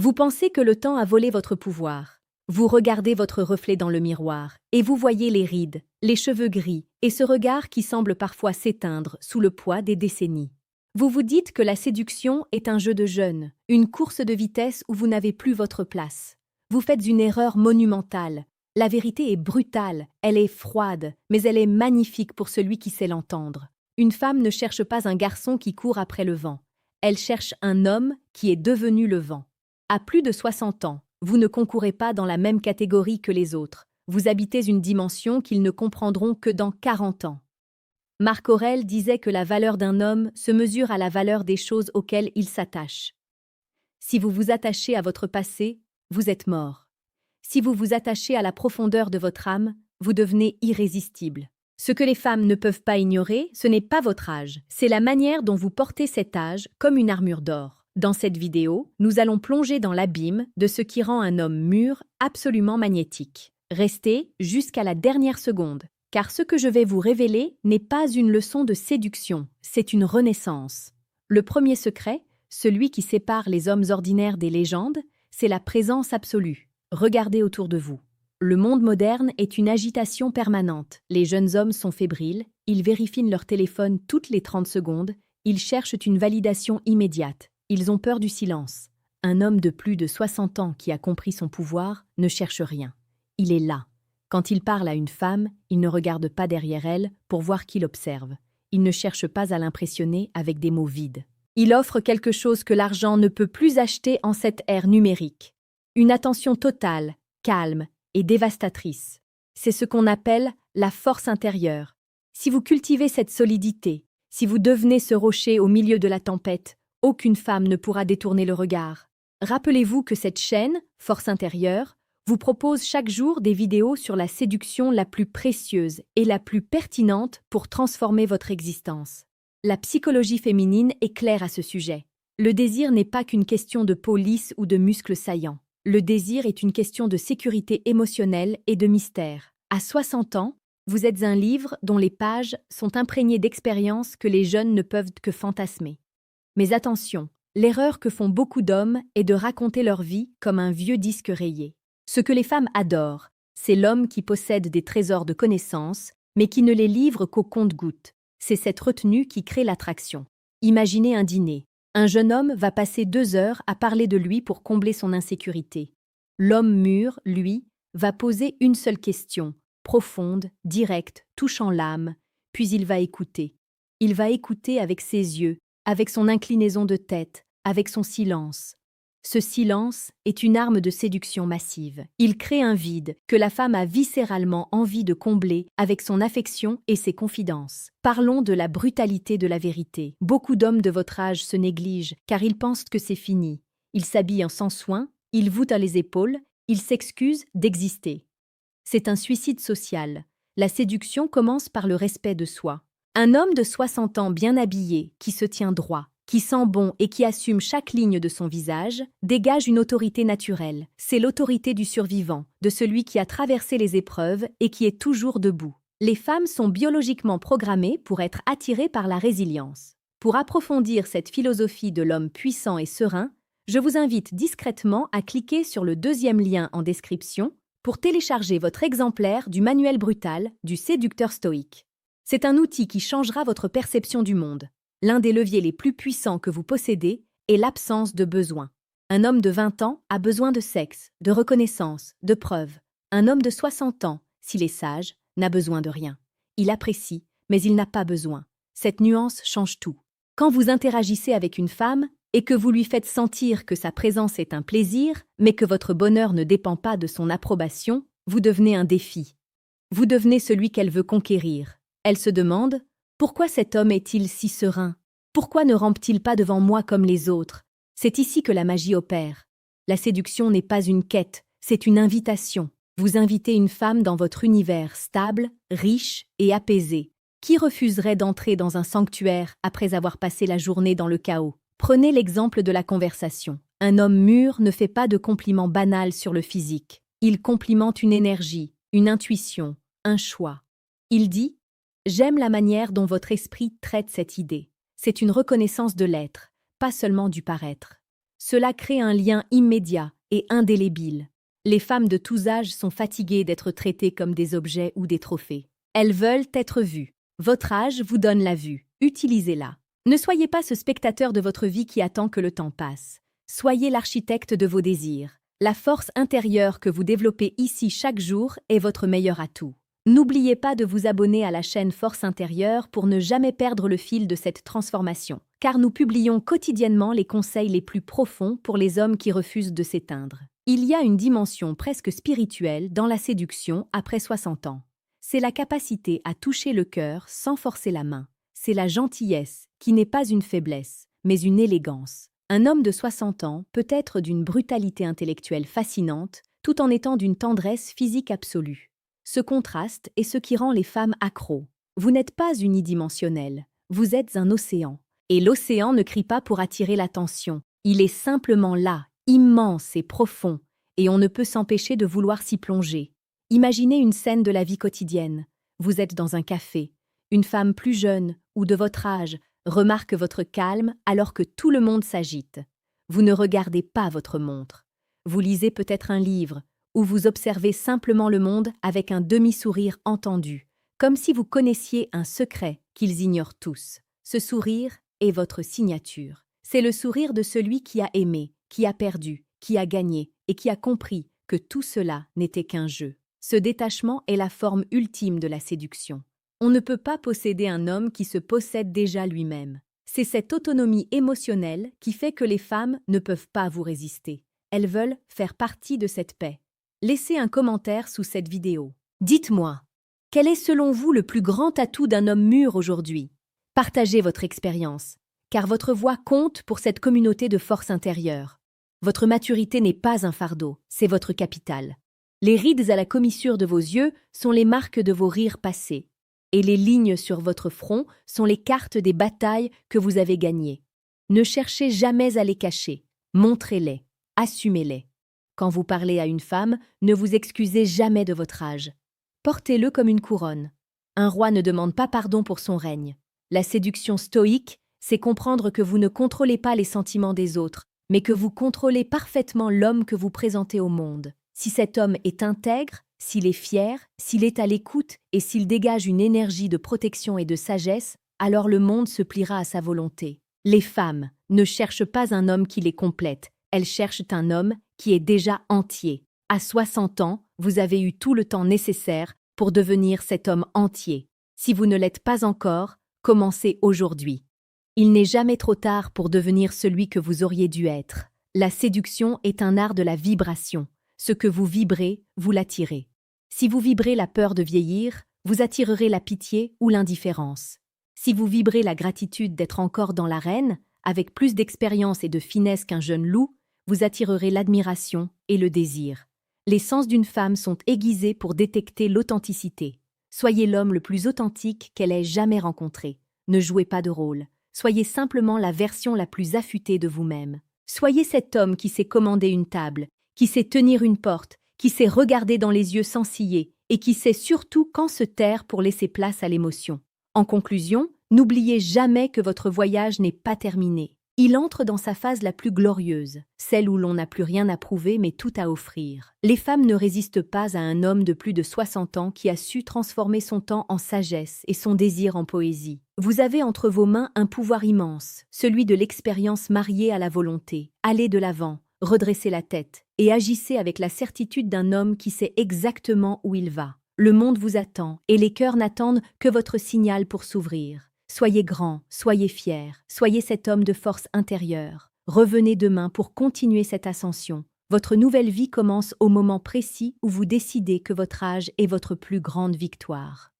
Vous pensez que le temps a volé votre pouvoir. Vous regardez votre reflet dans le miroir, et vous voyez les rides, les cheveux gris, et ce regard qui semble parfois s'éteindre sous le poids des décennies. Vous vous dites que la séduction est un jeu de jeunes, une course de vitesse où vous n'avez plus votre place. Vous faites une erreur monumentale. La vérité est brutale, elle est froide, mais elle est magnifique pour celui qui sait l'entendre. Une femme ne cherche pas un garçon qui court après le vent. Elle cherche un homme qui est devenu le vent. À plus de 60 ans, vous ne concourez pas dans la même catégorie que les autres. Vous habitez une dimension qu'ils ne comprendront que dans 40 ans. Marc Aurèle disait que la valeur d'un homme se mesure à la valeur des choses auxquelles il s'attache. Si vous vous attachez à votre passé, vous êtes mort. Si vous vous attachez à la profondeur de votre âme, vous devenez irrésistible. Ce que les femmes ne peuvent pas ignorer, ce n'est pas votre âge, c'est la manière dont vous portez cet âge comme une armure d'or. Dans cette vidéo, nous allons plonger dans l'abîme de ce qui rend un homme mûr absolument magnétique. Restez jusqu'à la dernière seconde, car ce que je vais vous révéler n'est pas une leçon de séduction, c'est une renaissance. Le premier secret, celui qui sépare les hommes ordinaires des légendes, c'est la présence absolue. Regardez autour de vous. Le monde moderne est une agitation permanente. Les jeunes hommes sont fébriles, ils vérifient leur téléphone toutes les 30 secondes, ils cherchent une validation immédiate, ils ont peur du silence. Un homme de plus de 60 ans qui a compris son pouvoir ne cherche rien. Il est là. Quand il parle à une femme, il ne regarde pas derrière elle pour voir qui l'observe. Il ne cherche pas à l'impressionner avec des mots vides. Il offre quelque chose que l'argent ne peut plus acheter en cette ère numérique. Une attention totale, calme et dévastatrice. C'est ce qu'on appelle la force intérieure. Si vous cultivez cette solidité, si vous devenez ce rocher au milieu de la tempête, aucune femme ne pourra détourner le regard. Rappelez-vous que cette chaîne, Force intérieure, vous propose chaque jour des vidéos sur la séduction la plus précieuse et la plus pertinente pour transformer votre existence. La psychologie féminine est claire à ce sujet. Le désir n'est pas qu'une question de peau lisse ou de muscles saillants. Le désir est une question de sécurité émotionnelle et de mystère. À 60 ans, vous êtes un livre dont les pages sont imprégnées d'expériences que les jeunes ne peuvent que fantasmer. Mais attention, l'erreur que font beaucoup d'hommes est de raconter leur vie comme un vieux disque rayé. Ce que les femmes adorent, c'est l'homme qui possède des trésors de connaissances, mais qui ne les livre qu'au compte-gouttes. C'est cette retenue qui crée l'attraction. Imaginez un dîner. Un jeune homme va passer 2 heures à parler de lui pour combler son insécurité. L'homme mûr, lui, va poser une seule question, profonde, directe, touchant l'âme, puis il va écouter. Il va écouter avec ses yeux, avec son inclinaison de tête, avec son silence. Ce silence est une arme de séduction massive. Il crée un vide que la femme a viscéralement envie de combler avec son affection et ses confidences. Parlons de la brutalité de la vérité. Beaucoup d'hommes de votre âge se négligent car ils pensent que c'est fini. Ils s'habillent sans soin, ils voûtent les épaules, ils s'excusent d'exister. C'est un suicide social. La séduction commence par le respect de soi. Un homme de 60 ans bien habillé, qui se tient droit, qui sent bon et qui assume chaque ligne de son visage, dégage une autorité naturelle. C'est l'autorité du survivant, de celui qui a traversé les épreuves et qui est toujours debout. Les femmes sont biologiquement programmées pour être attirées par la résilience. Pour approfondir cette philosophie de l'homme puissant et serein, je vous invite discrètement à cliquer sur le 2e lien en description pour télécharger votre exemplaire du manuel brutal du séducteur stoïque. C'est un outil qui changera votre perception du monde. L'un des leviers les plus puissants que vous possédez est l'absence de besoin. Un homme de 20 ans a besoin de sexe, de reconnaissance, de preuves. Un homme de 60 ans, s'il est sage, n'a besoin de rien. Il apprécie, mais il n'a pas besoin. Cette nuance change tout. Quand vous interagissez avec une femme et que vous lui faites sentir que sa présence est un plaisir, mais que votre bonheur ne dépend pas de son approbation, vous devenez un défi. Vous devenez celui qu'elle veut conquérir. Elle se demande « Pourquoi cet homme est-il si serein ? Pourquoi ne rampe-t-il pas devant moi comme les autres ?» C'est ici que la magie opère. La séduction n'est pas une quête, c'est une invitation. Vous invitez une femme dans votre univers stable, riche et apaisé. Qui refuserait d'entrer dans un sanctuaire après avoir passé la journée dans le chaos ? Prenez l'exemple de la conversation. Un homme mûr ne fait pas de compliments banals sur le physique. Il complimente une énergie, une intuition, un choix. Il dit « J'aime la manière dont votre esprit traite cette idée. C'est une reconnaissance de l'être, pas seulement du paraître. » Cela crée un lien immédiat et indélébile. Les femmes de tous âges sont fatiguées d'être traitées comme des objets ou des trophées. Elles veulent être vues. Votre âge vous donne la vue. Utilisez-la. Ne soyez pas ce spectateur de votre vie qui attend que le temps passe. Soyez l'architecte de vos désirs. La force intérieure que vous développez ici chaque jour est votre meilleur atout. N'oubliez pas de vous abonner à la chaîne Force Intérieure pour ne jamais perdre le fil de cette transformation, car nous publions quotidiennement les conseils les plus profonds pour les hommes qui refusent de s'éteindre. Il y a une dimension presque spirituelle dans la séduction après 60 ans. C'est la capacité à toucher le cœur sans forcer la main. C'est la gentillesse, qui n'est pas une faiblesse, mais une élégance. Un homme de 60 ans peut être d'une brutalité intellectuelle fascinante, tout en étant d'une tendresse physique absolue. Ce contraste est ce qui rend les femmes accros. Vous n'êtes pas unidimensionnelle, vous êtes un océan. Et l'océan ne crie pas pour attirer l'attention. Il est simplement là, immense et profond, et on ne peut s'empêcher de vouloir s'y plonger. Imaginez une scène de la vie quotidienne. Vous êtes dans un café. Une femme plus jeune ou de votre âge remarque votre calme alors que tout le monde s'agite. Vous ne regardez pas votre montre. Vous lisez peut-être un livre ou vous observez simplement le monde avec un demi-sourire entendu, comme si vous connaissiez un secret qu'ils ignorent tous. Ce sourire est votre signature. C'est le sourire de celui qui a aimé, qui a perdu, qui a gagné et qui a compris que tout cela n'était qu'un jeu. Ce détachement est la forme ultime de la séduction. On ne peut pas posséder un homme qui se possède déjà lui-même. C'est cette autonomie émotionnelle qui fait que les femmes ne peuvent pas vous résister. Elles veulent faire partie de cette paix. Laissez un commentaire sous cette vidéo. Dites-moi, quel est selon vous le plus grand atout d'un homme mûr aujourd'hui? Partagez votre expérience, car votre voix compte pour cette communauté de force intérieure. Votre maturité n'est pas un fardeau, c'est votre capital. Les rides à la commissure de vos yeux sont les marques de vos rires passés. Et les lignes sur votre front sont les cartes des batailles que vous avez gagnées. Ne cherchez jamais à les cacher, montrez-les, assumez-les. Quand vous parlez à une femme, ne vous excusez jamais de votre âge. Portez-le comme une couronne. Un roi ne demande pas pardon pour son règne. La séduction stoïque, c'est comprendre que vous ne contrôlez pas les sentiments des autres, mais que vous contrôlez parfaitement l'homme que vous présentez au monde. Si cet homme est intègre, s'il est fier, s'il est à l'écoute et s'il dégage une énergie de protection et de sagesse, alors le monde se pliera à sa volonté. Les femmes ne cherchent pas un homme qui les complète, elles cherchent un homme qui est déjà entier. À 60 ans, vous avez eu tout le temps nécessaire pour devenir cet homme entier. Si vous ne l'êtes pas encore, commencez aujourd'hui. Il n'est jamais trop tard pour devenir celui que vous auriez dû être. La séduction est un art de la vibration. Ce que vous vibrez, vous l'attirez. Si vous vibrez la peur de vieillir, vous attirerez la pitié ou l'indifférence. Si vous vibrez la gratitude d'être encore dans l'arène, avec plus d'expérience et de finesse qu'un jeune loup, vous attirerez l'admiration et le désir. Les sens d'une femme sont aiguisés pour détecter l'authenticité. Soyez l'homme le plus authentique qu'elle ait jamais rencontré. Ne jouez pas de rôle. Soyez simplement la version la plus affûtée de vous-même. Soyez cet homme qui sait commander une table, qui sait tenir une porte, qui sait regarder dans les yeux sans ciller et qui sait surtout quand se taire pour laisser place à l'émotion. En conclusion, n'oubliez jamais que votre voyage n'est pas terminé. Il entre dans sa phase la plus glorieuse, celle où l'on n'a plus rien à prouver mais tout à offrir. Les femmes ne résistent pas à un homme de plus de 60 ans qui a su transformer son temps en sagesse et son désir en poésie. Vous avez entre vos mains un pouvoir immense, celui de l'expérience mariée à la volonté. Allez de l'avant, redressez la tête et agissez avec la certitude d'un homme qui sait exactement où il va. Le monde vous attend et les cœurs n'attendent que votre signal pour s'ouvrir. Soyez grand, soyez fier, soyez cet homme de force intérieure. Revenez demain pour continuer cette ascension. Votre nouvelle vie commence au moment précis où vous décidez que votre âge est votre plus grande victoire.